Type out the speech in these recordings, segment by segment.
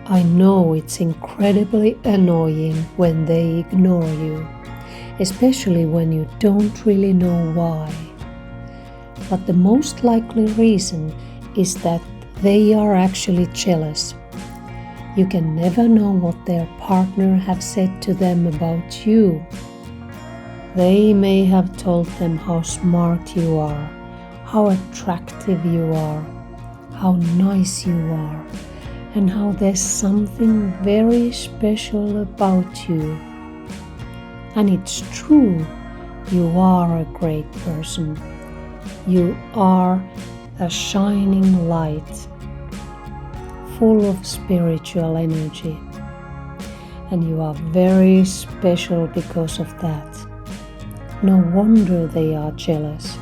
I know it's incredibly annoying when they ignore you, especially when you don't really know why. But the most likely reason is that they are actually jealous. You can never know what their partner have said to them about you. They may have told them how smart you are, how attractive you are, how nice you are, and how there's something very special about you. And it's true, you are a great person. You are a shining light, full of spiritual energy. And you are very special because of that. No wonder they are jealous.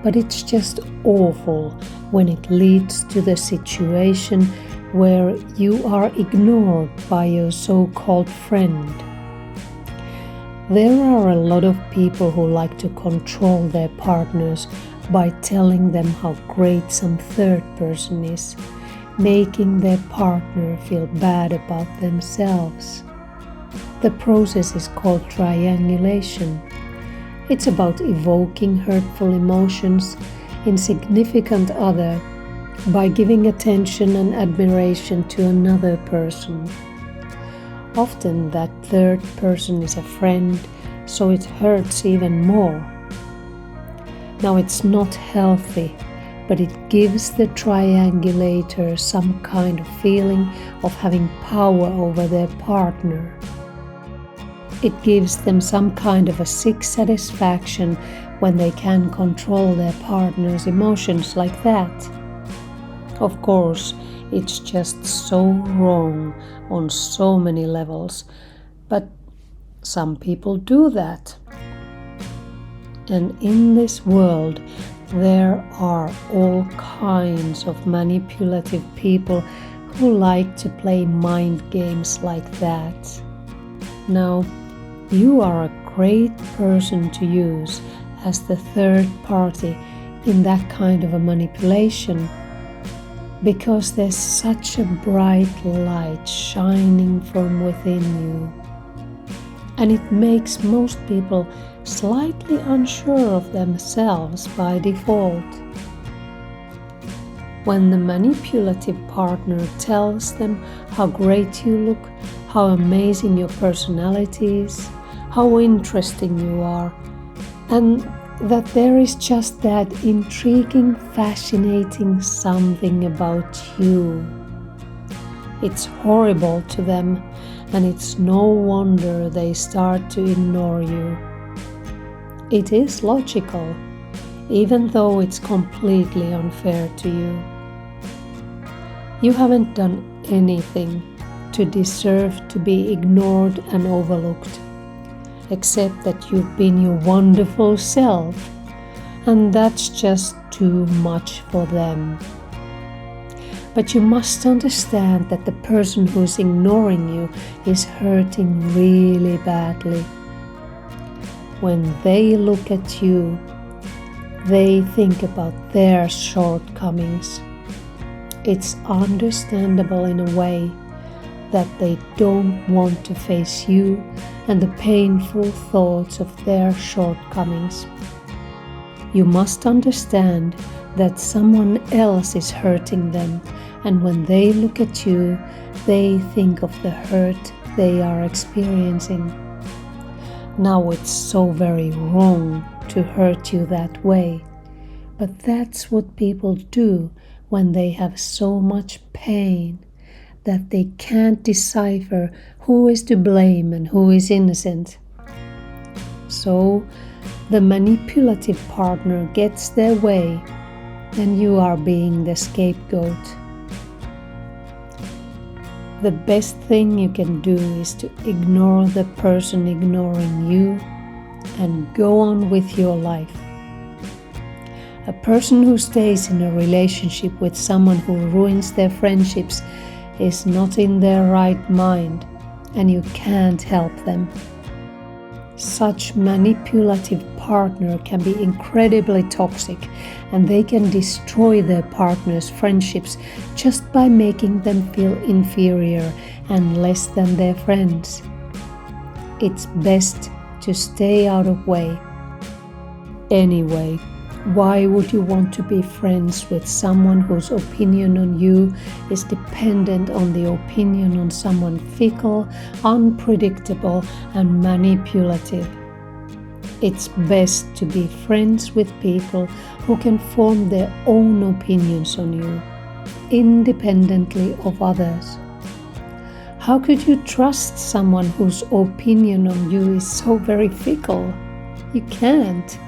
But it's just awful when it leads to the situation where you are ignored by your so-called friend. There are a lot of people who like to control their partners by telling them how great some third person is, making their partner feel bad about themselves. The process is called triangulation. It's about evoking hurtful emotions in significant other by giving attention and admiration to another person. Often that third person is a friend, so it hurts even more. Now it's not healthy, but it gives the triangulator some kind of feeling of having power over their partner. It gives them some kind of a sick satisfaction when they can control their partner's emotions like that. Of course, it's just so wrong on so many levels, but some people do that. And in this world, there are all kinds of manipulative people who like to play mind games like that. Now, you are a great person to use as the third party in that kind of a manipulation, because there's such a bright light shining from within you. And it makes most people slightly unsure of themselves by default. When the manipulative partner tells them how great you look, how amazing your personality is, how interesting you are, and that there is just that intriguing, fascinating something about you. It's horrible to them, and it's no wonder they start to ignore you. It is logical, even though it's completely unfair to you. You haven't done anything to deserve to be ignored and overlooked, except that you've been your wonderful self, and that's just too much for them. But you must understand that the person who's ignoring you is hurting really badly. When they look at you, they think about their shortcomings. It's understandable in a way that they don't want to face you and the painful thoughts of their shortcomings. You must understand that someone else is hurting them, and when they look at you, they think of the hurt they are experiencing. Now it's so very wrong to hurt you that way, but that's what people do when they have so much pain that they can't decipher who is to blame and who is innocent. So the manipulative partner gets their way, and you are being the scapegoat. The best thing you can do is to ignore the person ignoring you and go on with your life. A person who stays in a relationship with someone who ruins their friendships is not in their right mind, and you can't help them. Such manipulative partner can be incredibly toxic, and they can destroy their partner's friendships just by making them feel inferior and less than their friends. It's best to stay out of way. Anyway, why would you want to be friends with someone whose opinion on you is dependent on the opinion on someone fickle, unpredictable, and manipulative? It's best to be friends with people who can form their own opinions on you, independently of others. How could you trust someone whose opinion on you is so very fickle? You can't.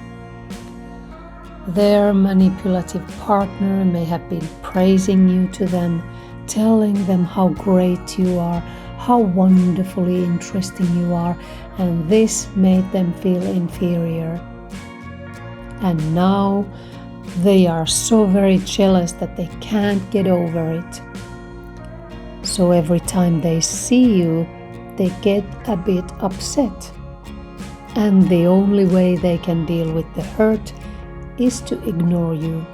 Their manipulative partner may have been praising you to them, telling them how great you are, how wonderfully interesting you are, and this made them feel inferior. And now they are so very jealous that they can't get over it. So every time they see you, they get a bit upset. And the only way they can deal with the hurt is to ignore you.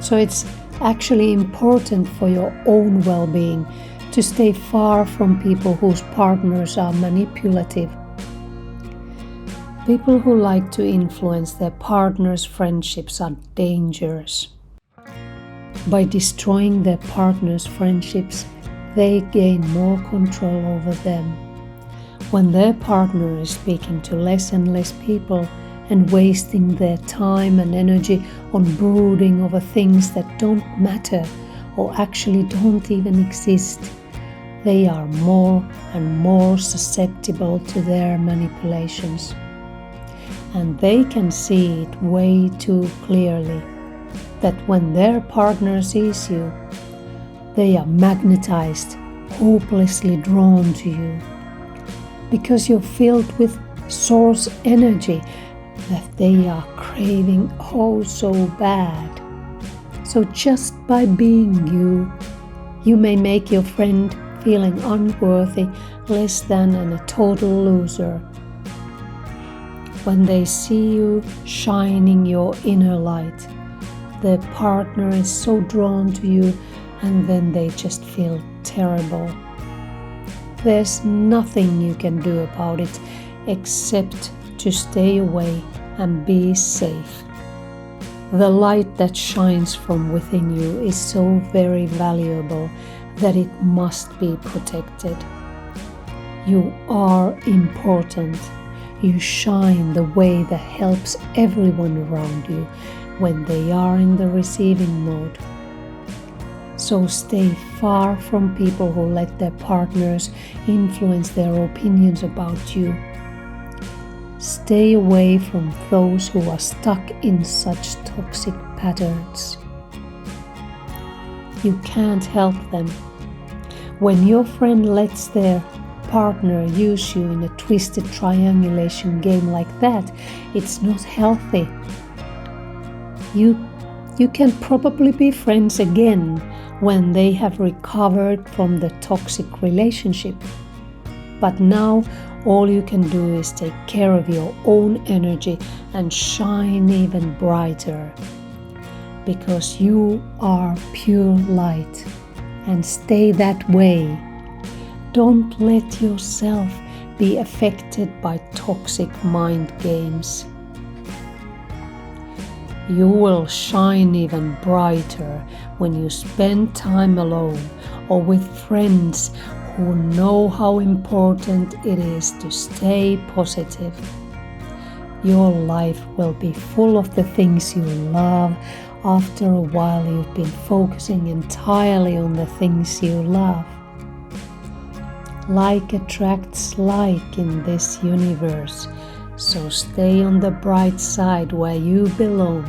So it's actually important for your own well-being to stay far from people whose partners are manipulative. People who like to influence their partner's friendships are dangerous. By destroying their partner's friendships, they gain more control over them. When their partner is speaking to less and less people and wasting their time and energy on brooding over things that don't matter or actually don't even exist, they are more and more susceptible to their manipulations. And they can see it way too clearly that when their partner sees you, they are magnetized, hopelessly drawn to you, because you're filled with source energy that they are craving oh so bad. So just by being you, you may make your friend feeling unworthy, less than, and a total loser. When they see you shining your inner light, their partner is so drawn to you, and then they just feel terrible. There's nothing you can do about it except to stay away and be safe. The light that shines from within you is so very valuable that it must be protected. You are important. You shine the way that helps everyone around you when they are in the receiving mode. So stay far from people who let their partners influence their opinions about you. Stay away from those who are stuck in such toxic patterns. You can't help them. When your friend lets their partner use you in a twisted triangulation game like that, it's not healthy. You can probably be friends again when they have recovered from the toxic relationship. But now all you can do is take care of your own energy and shine even brighter, because you are pure light, and stay that way. Don't let yourself be affected by toxic mind games. You will shine even brighter when you spend time alone or with friends who know how important it is to stay positive. Your life will be full of the things you love after a while you've been focusing entirely on the things you love. Like attracts like in this universe, so stay on the bright side where you belong.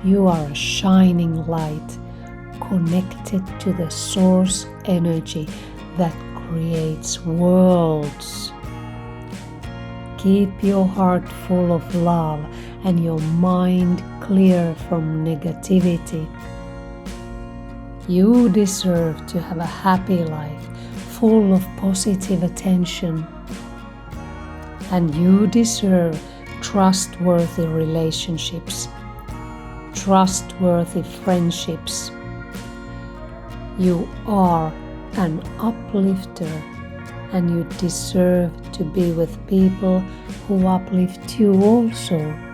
You are a shining light, connected to the source energy that creates worlds. Keep your heart full of love and your mind clear from negativity. You deserve to have a happy life, full of positive attention. and you deserve trustworthy relationships, trustworthy friendships. You are an uplifter, and you deserve to be with people who uplift you also.